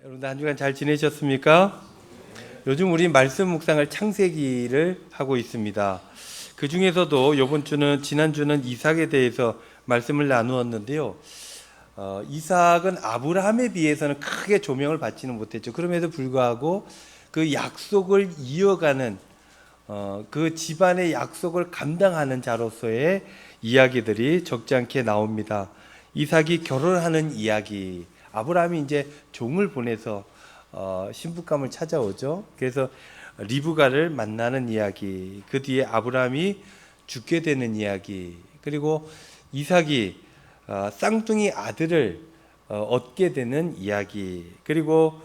여러분들 한 주간 잘 지내셨습니까? 요즘 우리 말씀 묵상을 창세기를 하고 있습니다. 그 중에서도 이번 주는 지난주는 이삭에 대해서 말씀을 나누었는데요. 이삭은 아브라함에 비해서는 크게 조명을 받지는 못했죠. 그럼에도 불구하고 그 약속을 이어가는 그 집안의 약속을 감당하는 자로서의 이야기들이 적지 않게 나옵니다. 이삭이 결혼하는 이야기, 아브라함이 이제 종을 보내서 신부감을 찾아오죠. 그래서 리브가를 만나는 이야기, 그 뒤에 아브라함이 죽게 되는 이야기, 그리고 이삭이 쌍둥이 아들을 얻게 되는 이야기, 그리고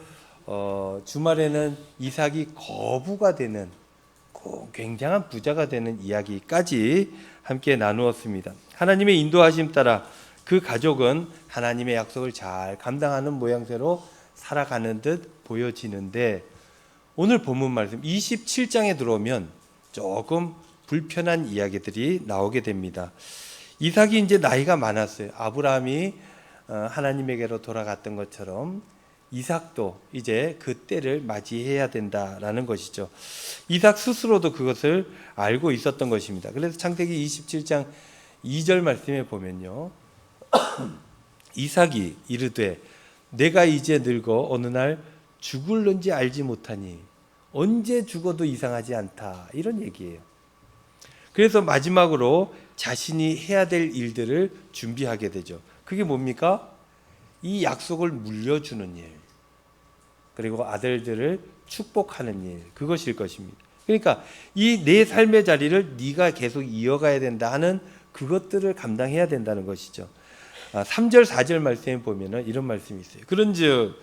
주말에는 이삭이 거부가 되는 굉장한 부자가 되는 이야기까지 함께 나누었습니다. 하나님의 인도하심 따라 그 가족은 하나님의 약속을 잘 감당하는 모양새로 살아가는 듯 보여지는데, 오늘 본문 말씀 27장에 들어오면 조금 불편한 이야기들이 나오게 됩니다. 이삭이 이제 나이가 많았어요. 아브라함이 하나님에게로 돌아갔던 것처럼 이삭도 이제 그 때를 맞이해야 된다라는 것이죠. 이삭 스스로도 그것을 알고 있었던 것입니다. 그래서 창세기 27장 2절 말씀에 보면요, 이삭이 이르되 내가 이제 늙어 어느 날 죽을런지 알지 못하니 언제 죽어도 이상하지 않다, 이런 얘기예요. 그래서 마지막으로 자신이 해야 될 일들을 준비하게 되죠. 그게 뭡니까? 이 약속을 물려주는 일, 그리고 아들들을 축복하는 일, 그것일 것입니다. 그러니까 이 내 삶의 자리를 네가 계속 이어가야 된다 하는 그것들을 감당해야 된다는 것이죠. 3절 4절 말씀에 보면은 이런 말씀이 있어요. 그런즉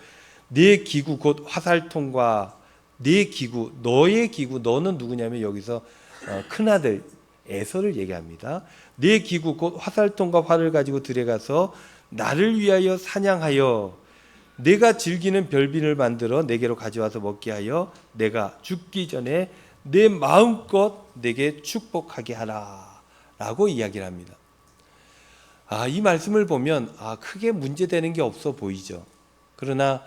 내 기구 곧 화살통과 내 기구, 너의 기구, 너는 누구냐면 여기서 큰아들 에서를 얘기합니다. 내 기구 곧 화살통과 활을 가지고 들에 가서 나를 위하여 사냥하여 내가 즐기는 별빈을 만들어 내게로 가져와서 먹게 하여 내가 죽기 전에 내 마음껏 내게 축복하게 하라 라고 이야기를 합니다. 이 말씀을 보면 크게 문제되는 게 없어 보이죠. 그러나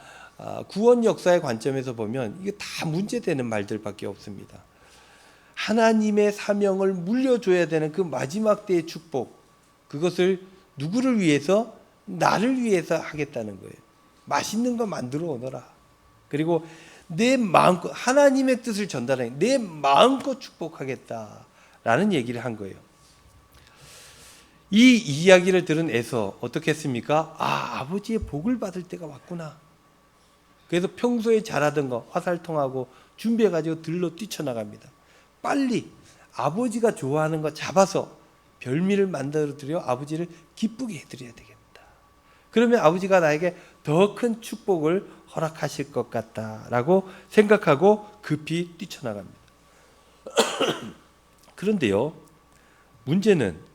구원 역사의 관점에서 보면 이게 다 문제되는 말들밖에 없습니다. 하나님의 사명을 물려줘야 되는 그 마지막 때의 축복, 그것을 누구를 위해서? 나를 위해서 하겠다는 거예요. 맛있는 거 만들어 오너라. 그리고 내 마음껏 하나님의 뜻을 전달해 내 마음껏 축복하겠다라는 얘기를 한 거예요. 이 이야기를 들은 에서 어떻게 했습니까? 아버지의 복을 받을 때가 왔구나. 그래서 평소에 잘하던 거 화살통하고 준비해가지고 들로 뛰쳐나갑니다. 빨리 아버지가 좋아하는 거 잡아서 별미를 만들어 드려 아버지를 기쁘게 해드려야 되겠다. 그러면 아버지가 나에게 더 큰 축복을 허락하실 것 같다라고 생각하고 급히 뛰쳐나갑니다. 그런데요, 문제는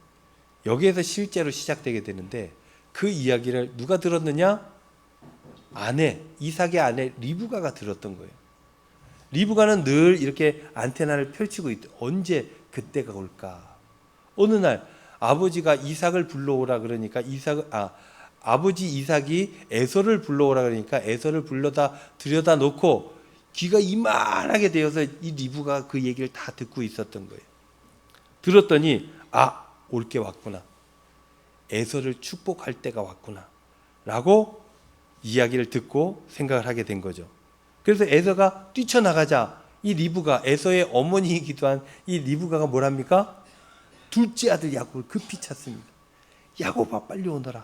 여기에서 실제로 시작되게 되는데, 그 이야기를 누가 들었느냐? 이삭의 아내 리브가가 들었던 거예요. 리브가는 늘 이렇게 안테나를 펼치고 있대. 언제 그때가 올까? 어느 날 아버지가 이삭을 불러오라 그러니까 아버지 이삭이 에서를 불러오라 그러니까 에서를 불러다 들여다 놓고 귀가 이만하게 되어서 이 리브가 그 얘기를 다 듣고 있었던 거예요. 들었더니 올 게 왔구나. 에서를 축복할 때가 왔구나 라고 이야기를 듣고 생각을 하게 된 거죠. 그래서 에서가 뛰쳐나가자 이 리브가, 에서의 어머니이기도 한 이 리브가가 뭐랍니까? 둘째 아들 야곱을 급히 찾습니다. 야곱아, 빨리 오너라.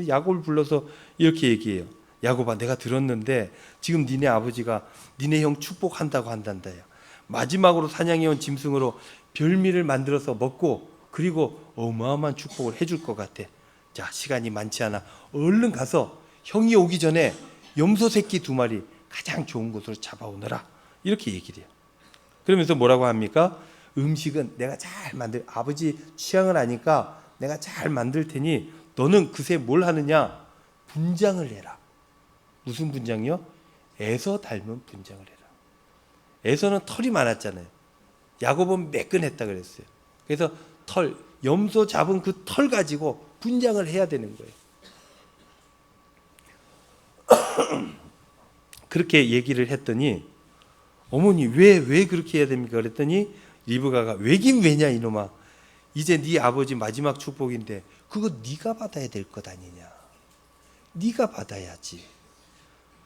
야곱을 불러서 이렇게 얘기해요. 야곱아, 내가 들었는데 지금 니네 아버지가 니네 형 축복한다고 한단다. 마지막으로 사냥해온 짐승으로 별미를 만들어서 먹고 그리고 어마어마한 축복을 해줄 것 같아. 자, 시간이 많지 않아. 얼른 가서 형이 오기 전에 염소 새끼 2마리 가장 좋은 곳으로 잡아오너라. 이렇게 얘기를 해요. 그러면서 뭐라고 합니까? 음식은 내가 잘 아버지 취향을 아니까 내가 잘 만들 테니 너는 그새 뭘 하느냐? 분장을 해라. 무슨 분장이요? 에서 닮은 분장을 해라. 에서는 털이 많았잖아요. 야곱은 매끈했다 그랬어요. 그래서 염소 잡은 그 털 가지고 분장을 해야 되는 거예요. 그렇게 얘기를 했더니 어머니 왜 그렇게 해야 됩니까? 그랬더니 리브가가 왜긴 왜냐 이놈아. 이제 네 아버지 마지막 축복인데 그거 네가 받아야 될 것 아니냐. 네가 받아야지.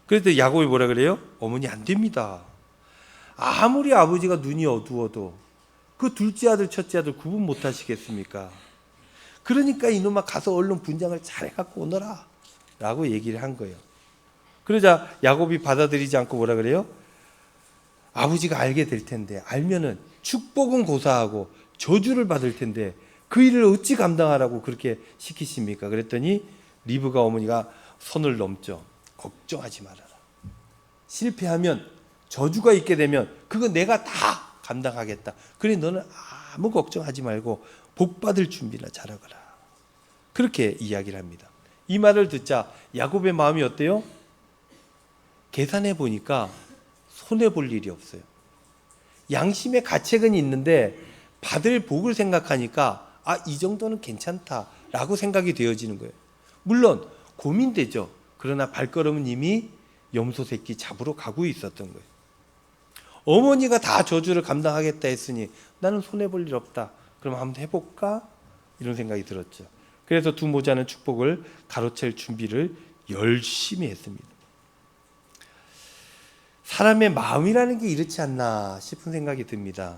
그랬더니 야곱이 뭐라 그래요? 어머니 안 됩니다. 아무리 아버지가 눈이 어두워도 그 둘째 아들 첫째 아들 구분 못 하시겠습니까? 그러니까 이놈아 가서 얼른 분장을 잘 해갖고 오너라 라고 얘기를 한 거예요. 그러자 야곱이 받아들이지 않고 뭐라 그래요? 아버지가 알게 될 텐데 알면은 축복은 고사하고 저주를 받을 텐데 그 일을 어찌 감당하라고 그렇게 시키십니까? 그랬더니 리브가 어머니가 선을 넘죠. 걱정하지 말아라. 실패하면 저주가 있게 되면 그거 내가 다 감당하겠다. 그래 너는 아무 걱정하지 말고 복 받을 준비나 잘하거라. 그렇게 이야기를 합니다. 이 말을 듣자 야곱의 마음이 어때요? 계산해 보니까 손해 볼 일이 없어요. 양심의 가책은 있는데 받을 복을 생각하니까 이 정도는 괜찮다라고 생각이 되어지는 거예요. 물론 고민되죠. 그러나 발걸음은 이미 염소 새끼 잡으러 가고 있었던 거예요. 어머니가 다 저주를 감당하겠다 했으니 나는 손해 볼 일 없다. 그럼 한번 해볼까? 이런 생각이 들었죠. 그래서 두 모자는 축복을 가로챌 준비를 열심히 했습니다. 사람의 마음이라는 게 이렇지 않나 싶은 생각이 듭니다.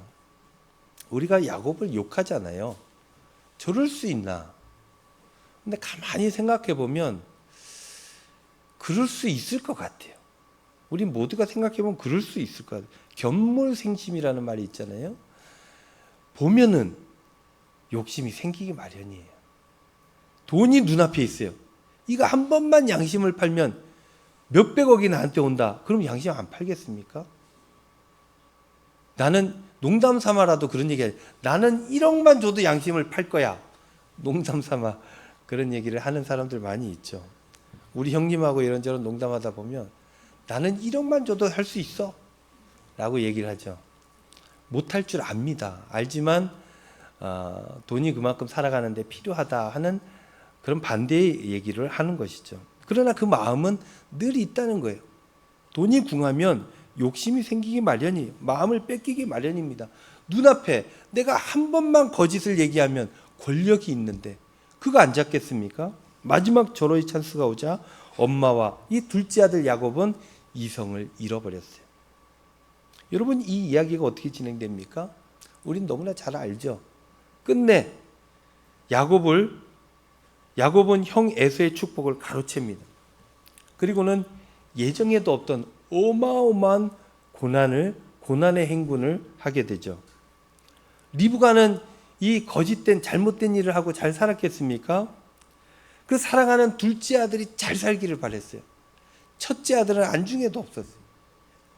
우리가 야곱을 욕하잖아요. 저럴 수 있나? 근데 가만히 생각해 보면 그럴 수 있을 것 같아요. 우리 모두가 생각해 보면 그럴 수 있을 것 같아요. 견물생심이라는 말이 있잖아요. 보면은 욕심이 생기기 마련이에요. 돈이 눈앞에 있어요. 이거 한 번만 양심을 팔면 몇백억이 나한테 온다. 그럼 양심 안 팔겠습니까? 나는 농담 삼아라도 그런 얘기 해요. 나는 1억만 줘도 양심을 팔 거야. 농담 삼아 그런 얘기를 하는 사람들 많이 있죠. 우리 형님하고 이런저런 농담하다 보면 나는 1억만 줘도 할 수 있어 라고 얘기를 하죠. 못할 줄 압니다. 알지만 돈이 그만큼 살아가는데 필요하다 하는 그런 반대의 얘기를 하는 것이죠. 그러나 그 마음은 늘 있다는 거예요. 돈이 궁하면 욕심이 생기기 마련이에요. 마음을 뺏기기 마련입니다. 눈앞에 내가 한 번만 거짓을 얘기하면 권력이 있는데 그거 안 잡겠습니까? 마지막 절호의 찬스가 오자 엄마와 이 둘째 아들 야곱은 이성을 잃어버렸어요. 여러분 이 이야기가 어떻게 진행됩니까? 우린 너무나 잘 알죠. 끝내 야곱은 형 에서의 축복을 가로챕니다. 그리고는 예정에도 없던 어마어마한 고난의 행군을 하게 되죠. 리브가는 이 거짓된 잘못된 일을 하고 잘 살았겠습니까? 그 사랑하는 둘째 아들이 잘 살기를 바랬어요. 첫째 아들은 안중에도 없었어요.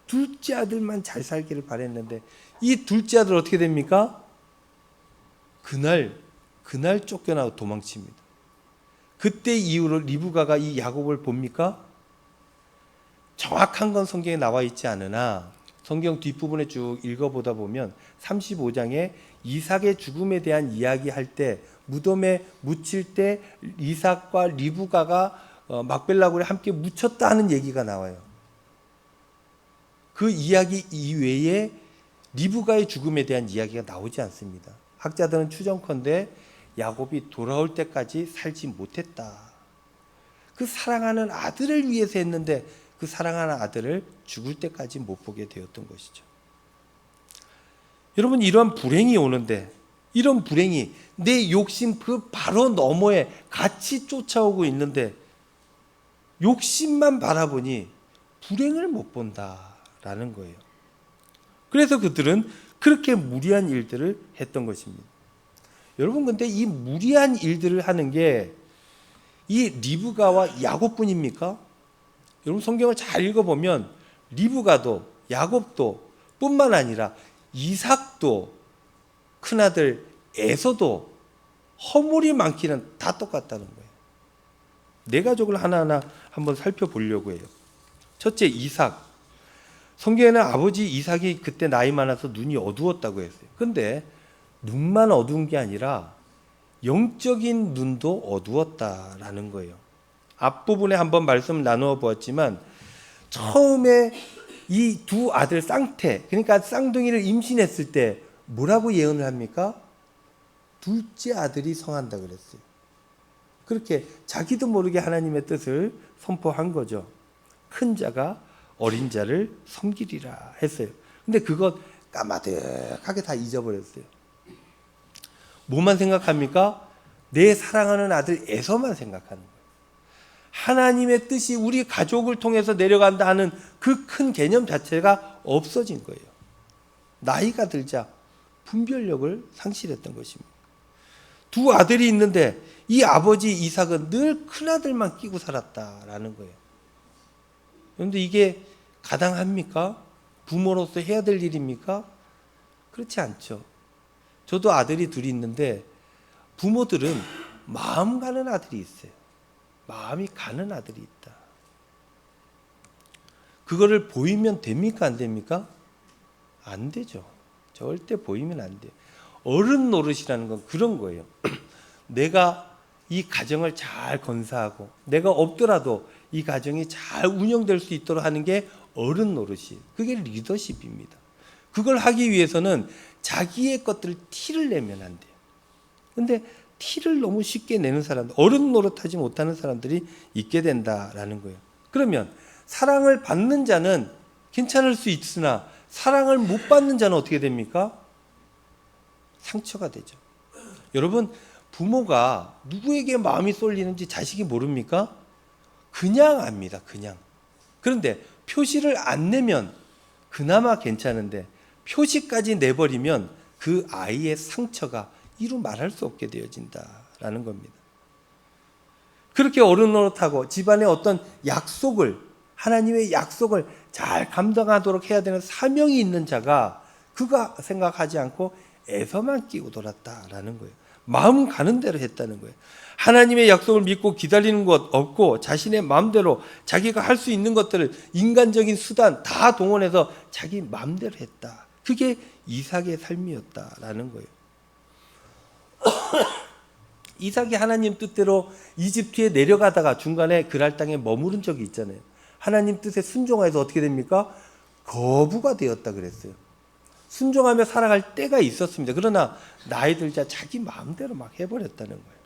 둘째 아들만 잘 살기를 바랬는데 이 둘째 아들 어떻게 됩니까? 그날 쫓겨나고 도망칩니다. 그때 이후로 리브가가 이 야곱을 봅니까? 정확한 건 성경에 나와 있지 않으나 성경 뒷부분에 쭉 읽어보다 보면 35장에 이삭의 죽음에 대한 이야기할 때 무덤에 묻힐 때 이삭과 리브가가 막벨라굴에 함께 묻혔다 하는 얘기가 나와요. 그 이야기 이외에 리브가의 죽음에 대한 이야기가 나오지 않습니다. 학자들은 추정컨대 야곱이 돌아올 때까지 살지 못했다. 그 사랑하는 아들을 위해서 했는데 그 사랑하는 아들을 죽을 때까지 못 보게 되었던 것이죠. 여러분 이러한 불행이 오는데 이런 불행이 내 욕심 그 바로 너머에 같이 쫓아오고 있는데 욕심만 바라보니 불행을 못 본다라는 거예요. 그래서 그들은 그렇게 무리한 일들을 했던 것입니다. 여러분 근데 이 무리한 일들을 하는 게 이 리브가와 야곱뿐입니까? 여러분 성경을 잘 읽어보면 리브가도 야곱도 뿐만 아니라 이삭도 큰아들 에서도 허물이 많기는 다 똑같다는 거예요. 네 가족을 하나하나 한번 살펴보려고 해요. 첫째 이삭. 성경에는 아버지 이삭이 그때 나이 많아서 눈이 어두웠다고 했어요. 근데 눈만 어두운 게 아니라 영적인 눈도 어두웠다라는 거예요. 앞부분에 한번 말씀을 나누어 보았지만 처음에 이 두 아들 쌍태, 그러니까 쌍둥이를 임신했을 때 뭐라고 예언을 합니까? 둘째 아들이 성한다 그랬어요. 그렇게 자기도 모르게 하나님의 뜻을 선포한 거죠. 큰 자가 어린 자를 섬기리라 했어요. 근데 그것 까마득하게 다 잊어버렸어요. 뭐만 생각합니까? 내 사랑하는 아들 에서만 생각하는 거예요. 하나님의 뜻이 우리 가족을 통해서 내려간다 하는 그 큰 개념 자체가 없어진 거예요. 나이가 들자 분별력을 상실했던 것입니다. 두 아들이 있는데 이 아버지 이삭은 늘 큰아들만 끼고 살았다라는 거예요. 그런데 이게 가당합니까? 부모로서 해야 될 일입니까? 그렇지 않죠. 저도 아들이 둘이 있는데 부모들은 마음 가는 아들이 있어요. 마음이 가는 아들이 있다. 그거를 보이면 됩니까? 안 됩니까? 안 되죠. 절대 보이면 안 돼요. 어른 노릇이라는 건 그런 거예요. 내가 이 가정을 잘 건사하고 내가 없더라도 이 가정이 잘 운영될 수 있도록 하는 게 어른 노릇이에요. 그게 리더십입니다. 그걸 하기 위해서는 자기의 것들을 티를 내면 안 돼요. 근데 티를 너무 쉽게 내는 사람들, 어른 노릇하지 못하는 사람들이 있게 된다라는 거예요. 그러면 사랑을 받는 자는 괜찮을 수 있으나 사랑을 못 받는 자는 어떻게 됩니까? 상처가 되죠. 여러분, 부모가 누구에게 마음이 쏠리는지 자식이 모릅니까? 그냥 압니다. 그냥. 그런데 표시를 안 내면 그나마 괜찮은데 표시까지 내버리면 그 아이의 상처가 이루 말할 수 없게 되어진다라는 겁니다. 그렇게 어른 노릇하고 집안의 어떤 약속을, 하나님의 약속을 잘 감당하도록 해야 되는 사명이 있는 자가 그가 생각하지 않고 애서만 끼고 돌았다라는 거예요. 마음 가는 대로 했다는 거예요. 하나님의 약속을 믿고 기다리는 것 없고 자신의 마음대로 자기가 할 수 있는 것들을 인간적인 수단 다 동원해서 자기 마음대로 했다. 그게 이삭의 삶이었다라는 거예요. 이삭이 하나님 뜻대로 이집트에 내려가다가 중간에 그랄 땅에 머무른 적이 있잖아요. 하나님 뜻에 순종해서 어떻게 됩니까? 거부가 되었다 그랬어요. 순종하며 살아갈 때가 있었습니다. 그러나 나이 들자 자기 마음대로 막 해버렸다는 거예요.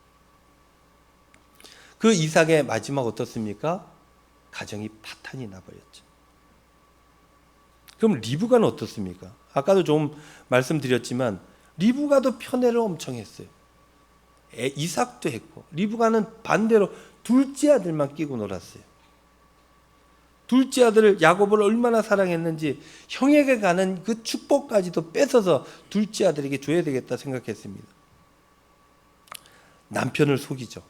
그 이삭의 마지막 어떻습니까? 가정이 파탄이 나버렸죠. 그럼 리브가는 어떻습니까? 아까도 좀 말씀드렸지만 리브가도 편애를 엄청 했어요. 이삭도 했고 리브가는 반대로 둘째 아들만 끼고 놀았어요. 둘째 아들을 야곱을 얼마나 사랑했는지 형에게 가는 그 축복까지도 뺏어서 둘째 아들에게 줘야 되겠다 생각했습니다. 남편을 속이죠.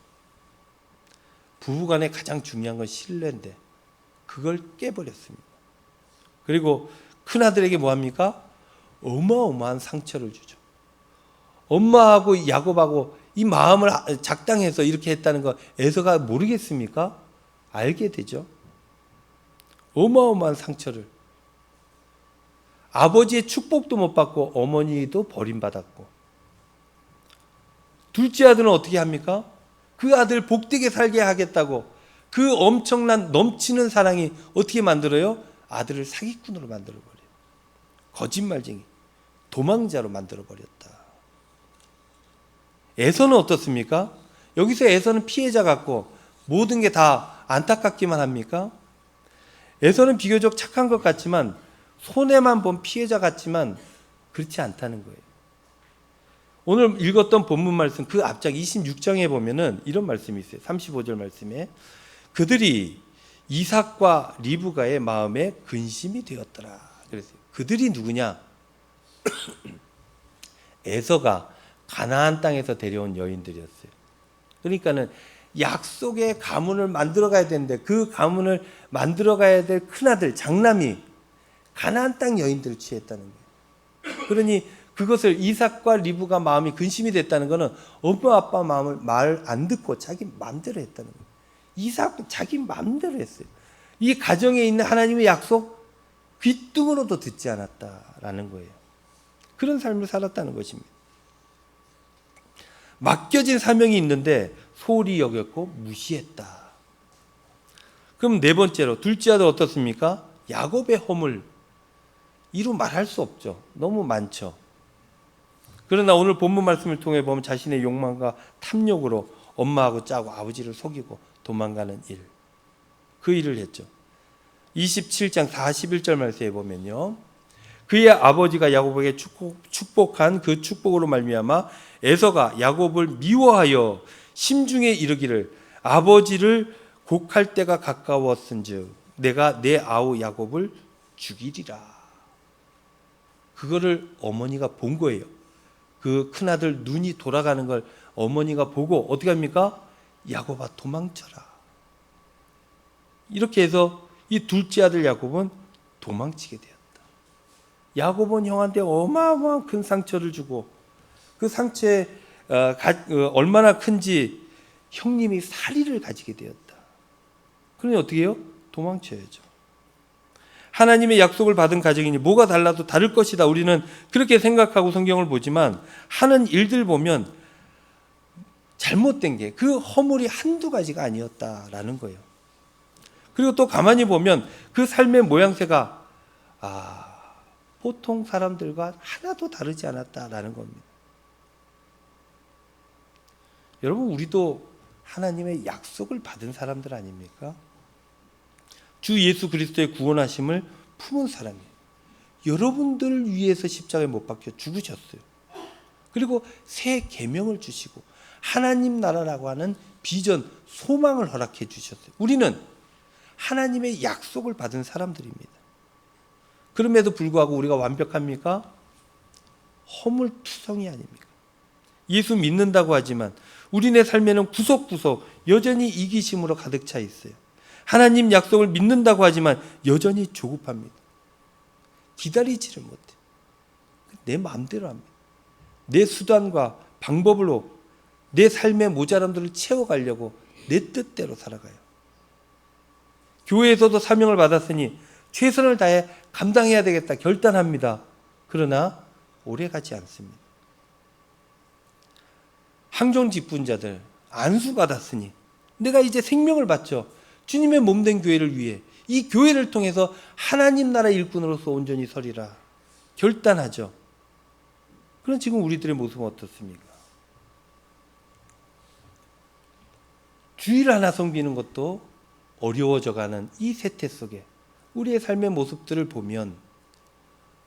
부부간에 가장 중요한 건 신뢰인데 그걸 깨버렸습니다. 그리고 큰아들에게 뭐합니까? 어마어마한 상처를 주죠. 엄마하고 야곱하고 이 마음을 작당해서 이렇게 했다는 거 에서가 모르겠습니까? 알게 되죠. 어마어마한 상처를. 아버지의 축복도 못 받고 어머니도 버림받았고 둘째 아들은 어떻게 합니까? 그 아들 복되게 살게 하겠다고 그 엄청난 넘치는 사랑이 어떻게 만들어요? 아들을 사기꾼으로 만들어버려요. 거짓말쟁이, 도망자로 만들어버렸다. 에서는 어떻습니까? 여기서 에서는 피해자 같고 모든 게 다 안타깝기만 합니까? 에서는 비교적 착한 것 같지만 손해만 본 피해자 같지만 그렇지 않다는 거예요. 오늘 읽었던 본문 말씀 그 앞장 26장에 보면은 이런 말씀이 있어요. 35절 말씀에 그들이 이삭과 리브가의 마음에 근심이 되었더라. 그랬어요. 그들이 누구냐? 에서가 가나안 땅에서 데려온 여인들이었어요. 그러니까는 약속의 가문을 만들어 가야 되는데 그 가문을 만들어 가야 될 큰아들 장남이 가나안 땅 여인들을 취했다는 거예요. 그러니 그것을 이삭과 리브가 마음이 근심이 됐다는 것은 엄마 아빠 마음을 말 안 듣고 자기 마음대로 했다는 거예요. 이삭은 자기 마음대로 했어요. 이 가정에 있는 하나님의 약속 귀뚱으로도 듣지 않았다라는 거예요. 그런 삶을 살았다는 것입니다. 맡겨진 사명이 있는데 소홀히 여겼고 무시했다. 그럼 그럼 네 번째로 둘째 아들 어떻습니까? 야곱의 허물. 이루 말할 수 없죠. 너무 많죠. 그러나 오늘 본문 말씀을 통해 보면 자신의 욕망과 탐욕으로 엄마하고 짜고 아버지를 속이고 도망가는 일. 그 일을 했죠. 27장 41절 말씀에 보면요. 그의 아버지가 야곱에게 축복한 그 축복으로 말미암아 에서가 야곱을 미워하여 심중에 이르기를 아버지를 곡할 때가 가까웠은즉 내가 내 아우 야곱을 죽이리라. 그거를 어머니가 본 거예요. 그 큰아들 눈이 돌아가는 걸 어머니가 보고 어떻게 합니까? 야곱아 도망쳐라. 이렇게 해서 이 둘째 아들 야곱은 도망치게 되었다. 야곱은 형한테 어마어마한 큰 상처를 주고 그 상처에 얼마나 큰지 형님이 사리를 가지게 되었다. 그러니 어떻게 해요? 도망쳐야죠. 하나님의 약속을 받은 가정이니 뭐가 달라도 다를 것이다. 우리는 그렇게 생각하고 성경을 보지만 하는 일들 보면 잘못된 게 그 허물이 한두 가지가 아니었다라는 거예요. 그리고 또 가만히 보면 그 삶의 모양새가 보통 사람들과 하나도 다르지 않았다라는 겁니다. 여러분 우리도 하나님의 약속을 받은 사람들 아닙니까? 주 예수 그리스도의 구원하심을 품은 사람이에요. 여러분들을 위해서 십자가에 못 박혀 죽으셨어요. 그리고 새 계명을 주시고 하나님 나라라고 하는 비전, 소망을 허락해 주셨어요. 우리는 하나님의 약속을 받은 사람들입니다. 그럼에도 불구하고 우리가 완벽합니까? 허물투성이 아닙니까? 예수 믿는다고 하지만 우리네 삶에는 구석구석 여전히 이기심으로 가득 차 있어요. 하나님 약속을 믿는다고 하지만 여전히 조급합니다. 기다리지를 못해요. 내 마음대로 합니다. 내 수단과 방법으로 내 삶의 모자람들을 채워가려고 내 뜻대로 살아가요. 교회에서도 사명을 받았으니 최선을 다해 감당해야 되겠다 결단합니다. 그러나 오래가지 않습니다. 항종 직분자들 안수받았으니 내가 이제 생명을 바쳐 주님의 몸된 교회를 위해 이 교회를 통해서 하나님 나라 일꾼으로서 온전히 서리라 결단하죠. 그럼 지금 우리들의 모습은 어떻습니까? 주일 하나 섬기는 것도 어려워져가는 이 세태 속에 우리의 삶의 모습들을 보면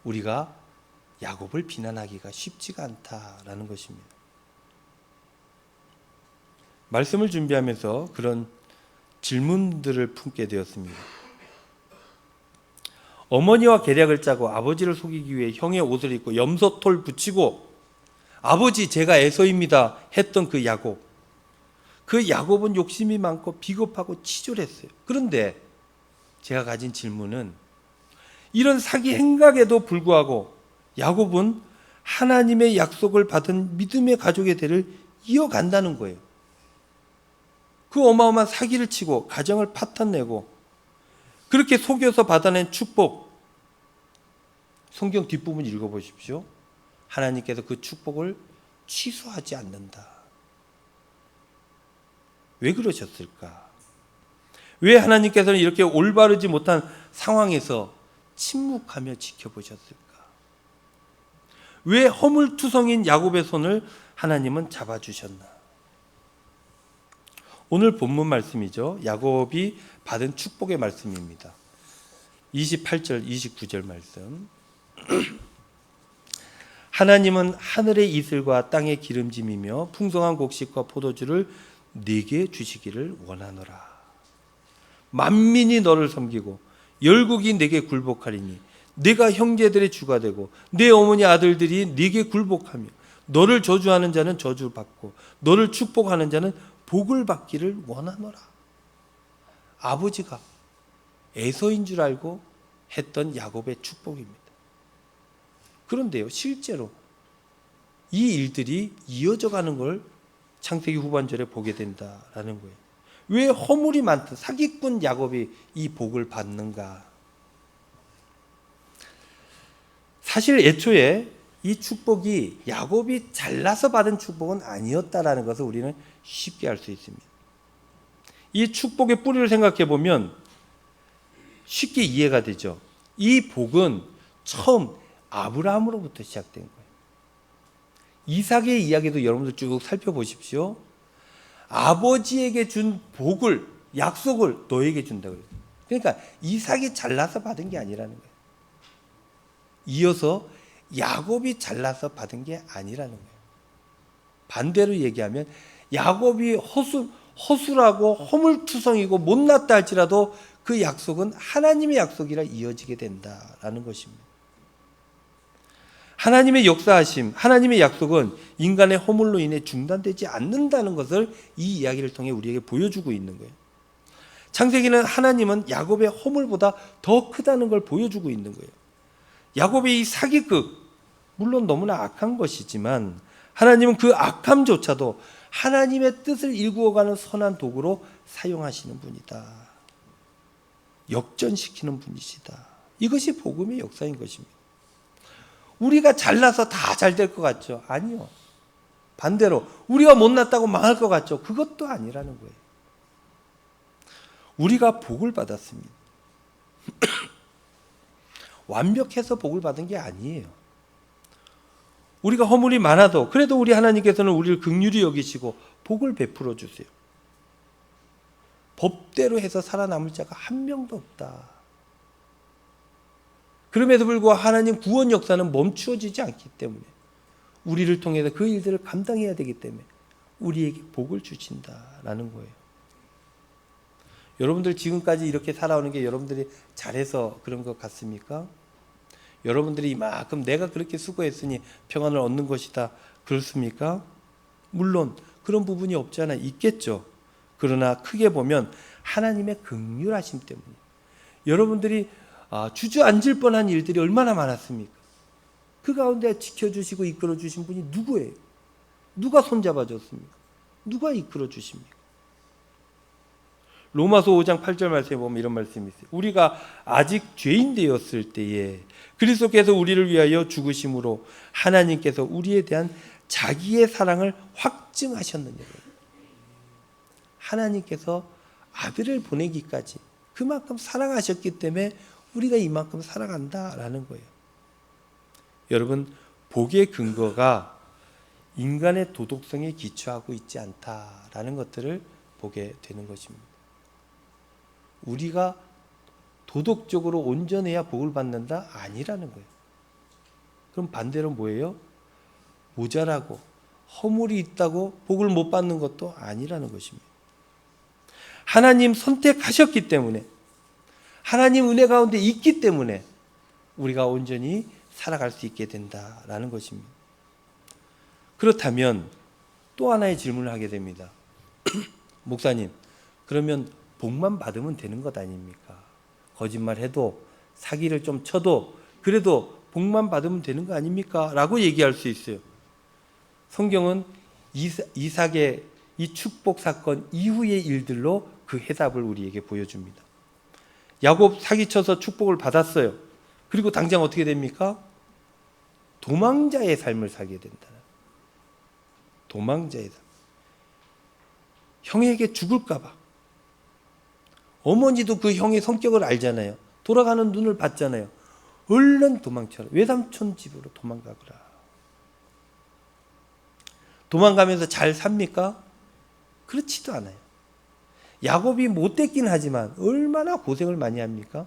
우리가 야곱을 비난하기가 쉽지가 않다라는 것입니다. 말씀을 준비하면서 그런 질문들을 품게 되었습니다. 어머니와 계략을 짜고 아버지를 속이기 위해 형의 옷을 입고 염소털 붙이고 아버지 제가 에서입니다 했던 그 야곱. 그 야곱은 욕심이 많고 비겁하고 치졸했어요. 그런데 제가 가진 질문은 이런 사기 행각에도 불구하고 야곱은 하나님의 약속을 받은 믿음의 가족의 대를 이어간다는 거예요. 그 어마어마한 사기를 치고 가정을 파탄내고 그렇게 속여서 받아낸 축복, 성경 뒷부분 읽어보십시오. 하나님께서 그 축복을 취소하지 않는다. 왜 그러셨을까? 왜 하나님께서는 이렇게 올바르지 못한 상황에서 침묵하며 지켜보셨을까? 왜 허물투성인 야곱의 손을 하나님은 잡아주셨나? 오늘 본문 말씀이죠. 야곱이 받은 축복의 말씀입니다. 28절, 29절 말씀. 하나님은 하늘의 이슬과 땅의 기름짐이며 풍성한 곡식과 포도주를 네게 주시기를 원하노라. 만민이 너를 섬기고 열국이 네게 굴복하리니 네가 형제들의 주가 되고 네 어머니 아들들이 네게 굴복하며 너를 저주하는 자는 저주받고 너를 축복하는 자는 복을 받기를 원하노라. 아버지가 에서인 줄 알고 했던 야곱의 축복입니다. 그런데요, 실제로 이 일들이 이어져 가는 걸 창세기 후반절에 보게 된다라는 거예요. 왜 허물이 많던 사기꾼 야곱이 이 복을 받는가? 사실 애초에 이 축복이 야곱이 잘나서 받은 축복은 아니었다라는 것을 우리는 쉽게 알 수 있습니다. 이 축복의 뿌리를 생각해 보면 쉽게 이해가 되죠. 이 복은 처음 아브라함으로부터 시작된 거예요. 이삭의 이야기도 여러분들 쭉 살펴보십시오. 아버지에게 준 복을, 약속을 너에게 준다고 그래요. 그러니까 이삭이 잘나서 받은 게 아니라는 거예요. 이어서 야곱이 잘나서 받은 게 아니라는 거예요. 반대로 얘기하면 야곱이 허술하고 허물투성이고 못났다 할지라도 그 약속은 하나님의 약속이라 이어지게 된다라는 것입니다. 하나님의 역사하심, 하나님의 약속은 인간의 허물로 인해 중단되지 않는다는 것을 이 이야기를 통해 우리에게 보여주고 있는 거예요. 창세기는 하나님은 야곱의 허물보다 더 크다는 걸 보여주고 있는 거예요. 야곱의 이 사기극, 물론 너무나 악한 것이지만 하나님은 그 악함조차도 하나님의 뜻을 일구어가는 선한 도구로 사용하시는 분이다. 역전시키는 분이시다. 이것이 복음의 역사인 것입니다. 우리가 잘나서 다 잘 될 것 같죠? 아니요. 반대로 우리가 못났다고 망할 것 같죠? 그것도 아니라는 거예요. 우리가 복을 받았습니다. 완벽해서 복을 받은 게 아니에요. 우리가 허물이 많아도 그래도 우리 하나님께서는 우리를 긍휼히 여기시고 복을 베풀어 주세요. 법대로 해서 살아남을 자가 한 명도 없다. 그럼에도 불구하고 하나님 구원 역사는 멈추어지지 않기 때문에 우리를 통해서 그 일들을 감당해야 되기 때문에 우리에게 복을 주신다라는 거예요. 여러분들 지금까지 이렇게 살아오는 게 여러분들이 잘해서 그런 것 같습니까? 여러분들이 이만큼 내가 그렇게 수고했으니 평안을 얻는 것이다 그렇습니까? 물론 그런 부분이 없지 않아 있겠죠. 그러나 크게 보면 하나님의 긍휼하심 때문에 여러분들이 주저앉을 뻔한 일들이 얼마나 많았습니까? 그 가운데 지켜주시고 이끌어주신 분이 누구예요? 누가 손잡아줬습니까? 누가 이끌어주십니까? 로마서 5장 8절 말씀에 보면 이런 말씀이 있어요. 우리가 아직 죄인 되었을 때에 그리스도께서 우리를 위하여 죽으심으로 하나님께서 우리에 대한 자기의 사랑을 확증하셨느니라. 하나님께서 아들을 보내기까지 그만큼 사랑하셨기 때문에 우리가 이만큼 살아간다라는 거예요. 여러분, 복의 근거가 인간의 도덕성에 기초하고 있지 않다라는 것들을 보게 되는 것입니다. 우리가 도덕적으로 온전해야 복을 받는다? 아니라는 거예요. 그럼 반대로 뭐예요? 모자라고 허물이 있다고 복을 못 받는 것도 아니라는 것입니다. 하나님 선택하셨기 때문에 하나님 은혜 가운데 있기 때문에 우리가 온전히 살아갈 수 있게 된다라는 것입니다. 그렇다면 또 하나의 질문을 하게 됩니다. 목사님, 그러면 복만 받으면 되는 것 아닙니까? 거짓말해도 사기를 좀 쳐도 그래도 복만 받으면 되는 거 아닙니까? 라고 얘기할 수 있어요. 성경은 이삭의 이 축복 사건 이후의 일들로 그 해답을 우리에게 보여줍니다. 야곱 사기쳐서 축복을 받았어요. 그리고 당장 어떻게 됩니까? 도망자의 삶을 살게 된다. 도망자의 삶. 형에게 죽을까 봐. 어머니도 그 형의 성격을 알잖아요. 돌아가는 눈을 봤잖아요. 얼른 도망쳐라. 외삼촌 집으로 도망가거라. 도망가면서 잘 삽니까? 그렇지도 않아요. 야곱이 못됐긴 하지만 얼마나 고생을 많이 합니까?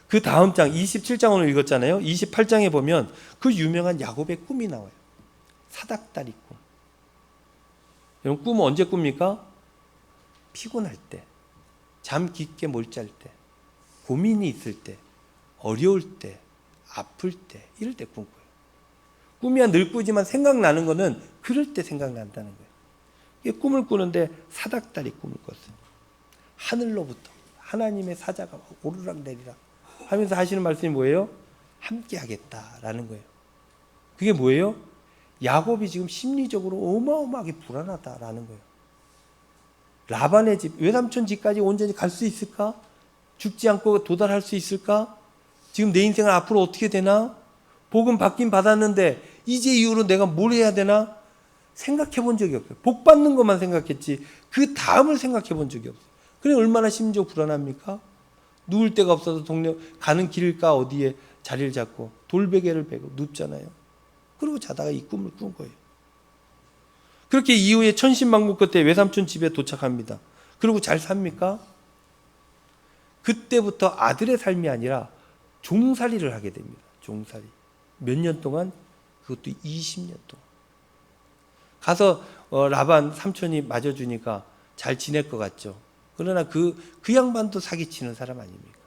그 다음 장 27장 오늘 읽었잖아요. 28장에 보면 그 유명한 야곱의 꿈이 나와요. 사닥다리 꿈. 이런 꿈은 언제 꿉니까? 피곤할 때, 잠 깊게 못 잘 때, 고민이 있을 때, 어려울 때, 아플 때, 이럴 때 꿈꿔요. 꿈이야 늘 꾸지만 생각나는 거는 그럴 때 생각난다는 거예요. 꿈을 꾸는데 사닥다리 꿈을 꿨어요. 하늘로부터 하나님의 사자가 오르락 내리락 하면서 하시는 말씀이 뭐예요? 함께 하겠다라는 거예요. 그게 뭐예요? 야곱이 지금 심리적으로 어마어마하게 불안하다라는 거예요. 라반의 집, 외삼촌 집까지 온전히 갈 수 있을까? 죽지 않고 도달할 수 있을까? 지금 내 인생은 앞으로 어떻게 되나? 복은 받긴 받았는데 이제 이후로 내가 뭘 해야 되나? 생각해 본 적이 없어요. 복 받는 것만 생각했지 그 다음을 생각해 본 적이 없어요. 그래 얼마나 심지어 불안합니까? 누울 데가 없어서 동네 가는 길가 어디에 자리를 잡고 돌베개를 베고 눕잖아요. 그리고 자다가 이 꿈을 꾼 거예요. 그렇게 이후에 천신만고 끝에 외삼촌 집에 도착합니다. 그리고 잘 삽니까? 그때부터 아들의 삶이 아니라 종살이를 하게 됩니다. 종살이. 몇 년 동안? 그것도 20년 동안. 가서 라반 삼촌이 맞아주니까 잘 지낼 것 같죠. 그러나 그 양반도 사기치는 사람 아닙니까?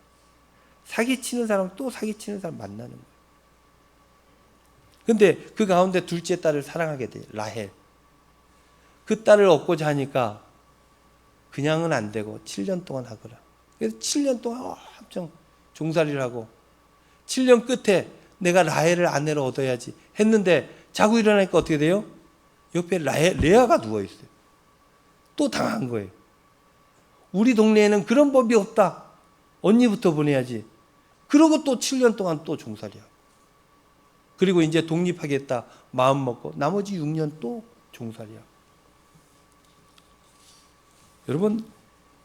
사기치는 사람 또 사기치는 사람 만나는 거예요. 근데 그 가운데 둘째 딸을 사랑하게 돼요. 라헬. 그 딸을 얻고자 하니까 그냥은 안 되고 7년 동안 하거라. 그래서 7년 동안 엄청 종살이를 하고 7년 끝에 내가 라헬을 아내로 얻어야지 했는데 자고 일어나니까 어떻게 돼요? 옆에 레아가 누워있어요. 또 당한 거예요. 우리 동네에는 그런 법이 없다. 언니부터 보내야지. 그러고 또 7년 동안 또 종살이하고. 그리고 이제 독립하겠다 마음 먹고 나머지 6년 또 종살이하고. 여러분,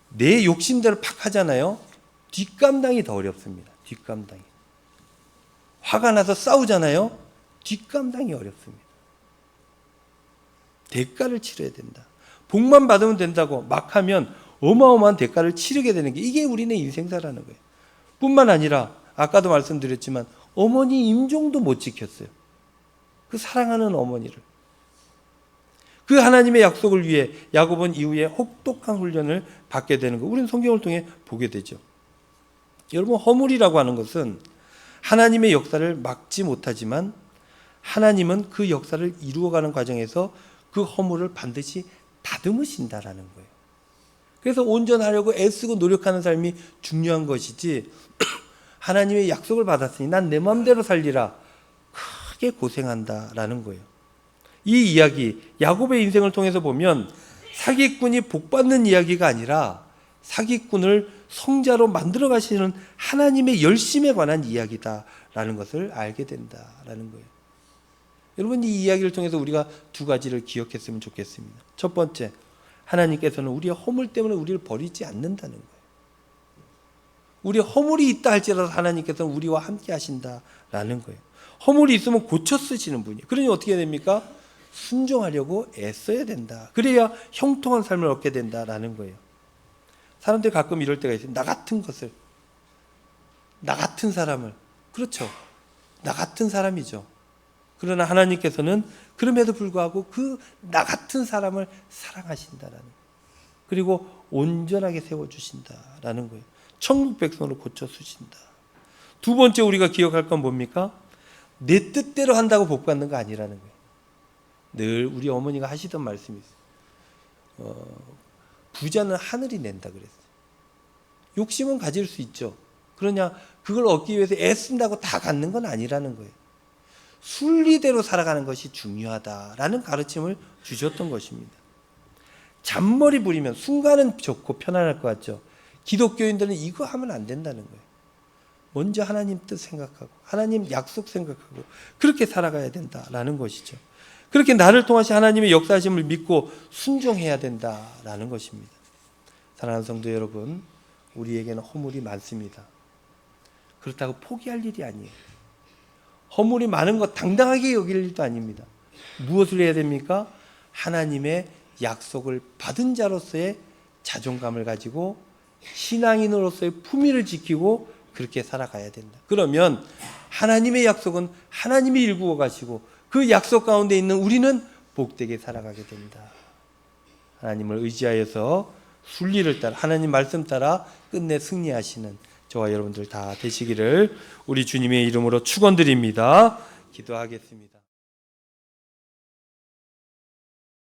내 욕심대로 팍 하잖아요. 뒷감당이 더 어렵습니다. 뒷감당이. 화가 나서 싸우잖아요. 뒷감당이 어렵습니다. 대가를 치러야 된다. 복만 받으면 된다고 막 하면 어마어마한 대가를 치르게 되는 게 이게 우리네 인생사라는 거예요. 뿐만 아니라 아까도 말씀드렸지만 어머니 임종도 못 지켰어요. 그 사랑하는 어머니를. 그 하나님의 약속을 위해 야곱은 이후에 혹독한 훈련을 받게 되는 거. 우리는 성경을 통해 보게 되죠. 여러분, 허물이라고 하는 것은 하나님의 역사를 막지 못하지만 하나님은 그 역사를 이루어가는 과정에서 그 허물을 반드시 다듬으신다라는 거예요. 그래서 온전하려고 애쓰고 노력하는 삶이 중요한 것이지 하나님의 약속을 받았으니 난 내 마음대로 살리라. 크게 고생한다라는 거예요. 이 이야기, 야곱의 인생을 통해서 보면 사기꾼이 복받는 이야기가 아니라 사기꾼을 성자로 만들어 가시는 하나님의 열심에 관한 이야기다라는 것을 알게 된다라는 거예요. 여러분, 이 이야기를 통해서 우리가 두 가지를 기억했으면 좋겠습니다. 첫 번째, 하나님께서는 우리의 허물 때문에 우리를 버리지 않는다는 거예요. 우리의 허물이 있다 할지라도 하나님께서는 우리와 함께 하신다라는 거예요. 허물이 있으면 고쳐 쓰시는 분이에요. 그러니 어떻게 해야 됩니까? 순종하려고 애써야 된다. 그래야 형통한 삶을 얻게 된다라는 거예요. 사람들이 가끔 이럴 때가 있어요. 나 같은 것을, 나 같은 사람을. 그렇죠. 나 같은 사람이죠. 그러나 하나님께서는 그럼에도 불구하고 그 나 같은 사람을 사랑하신다라는 거예요. 그리고 온전하게 세워주신다라는 거예요. 천국 백성으로 고쳐주신다. 두 번째 우리가 기억할 건 뭡니까? 내 뜻대로 한다고 복 받는 거 아니라는 거예요. 늘 우리 어머니가 하시던 말씀이 있어요. 부자는 하늘이 낸다 그랬어요. 욕심은 가질 수 있죠. 그러냐, 그걸 얻기 위해서 애쓴다고 다 갖는 건 아니라는 거예요. 순리대로 살아가는 것이 중요하다라는 가르침을 주셨던 것입니다. 잔머리 부리면 순간은 좋고 편안할 것 같죠. 기독교인들은 이거 하면 안 된다는 거예요. 먼저 하나님 뜻 생각하고 하나님 약속 생각하고 그렇게 살아가야 된다라는 것이죠. 그렇게 나를 통하신 하나님의 역사하심을 믿고 순종해야 된다라는 것입니다. 사랑하는 성도 여러분, 우리에게는 허물이 많습니다. 그렇다고 포기할 일이 아니에요. 허물이 많은 것 당당하게 여길 일도 아닙니다. 무엇을 해야 됩니까? 하나님의 약속을 받은 자로서의 자존감을 가지고 신앙인으로서의 품위를 지키고 그렇게 살아가야 된다. 그러면 하나님의 약속은 하나님이 일구어 가시고 그 약속 가운데 있는 우리는 복되게 살아가게 된다. 하나님을 의지하여서 순리를 따라 하나님 말씀 따라 끝내 승리하시는 저와 여러분들 다 되시기를 우리 주님의 이름으로 축원드립니다. 기도하겠습니다.